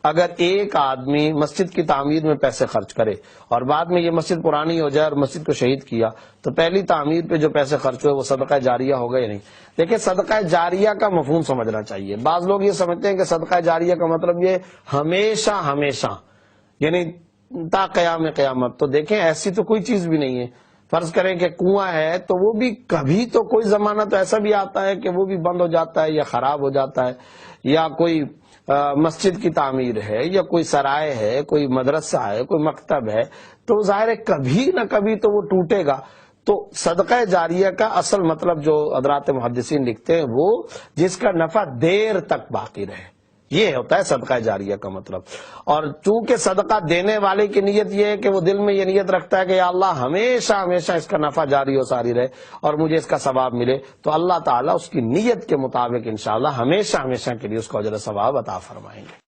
اگر ایک آدمی مسجد کی تعمیر میں پیسے خرچ کرے اور بعد میں یہ مسجد پرانی ہو جائے اور مسجد کو شہید کیا، تو پہلی تعمیر پہ جو پیسے خرچ ہوئے وہ صدقہ جاریہ ہوگا یا نہیں؟ دیکھیں، صدقہ جاریہ کا مفہوم سمجھنا چاہیے۔ بعض لوگ یہ سمجھتے ہیں کہ صدقہ جاریہ کا مطلب یہ ہمیشہ ہمیشہ، یعنی تا قیام قیامت۔ تو دیکھیں، ایسی تو کوئی چیز بھی نہیں ہے۔ فرض کریں کہ کنواں ہے تو وہ بھی کبھی تو کوئی زمانہ تو ایسا بھی آتا ہے کہ وہ بھی بند ہو جاتا ہے یا خراب ہو جاتا ہے، یا کوئی مسجد کی تعمیر ہے یا کوئی سرائے ہے، کوئی مدرسہ ہے، کوئی مکتب ہے، تو ظاہر ہے کبھی نہ کبھی تو وہ ٹوٹے گا۔ تو صدقہ جاریہ کا اصل مطلب جو حضرات محدثین لکھتے ہیں وہ جس کا نفع دیر تک باقی رہے، یہ ہوتا ہے صدقہ جاریہ کا مطلب۔ اور چونکہ صدقہ دینے والے کی نیت یہ ہے کہ وہ دل میں یہ نیت رکھتا ہے کہ یا اللہ ہمیشہ ہمیشہ اس کا نفع جاری و ساری رہے اور مجھے اس کا ثواب ملے، تو اللہ تعالیٰ اس کی نیت کے مطابق انشاءاللہ ہمیشہ ہمیشہ کے لیے اس کو اجر و ثواب عطا فرمائیں گے۔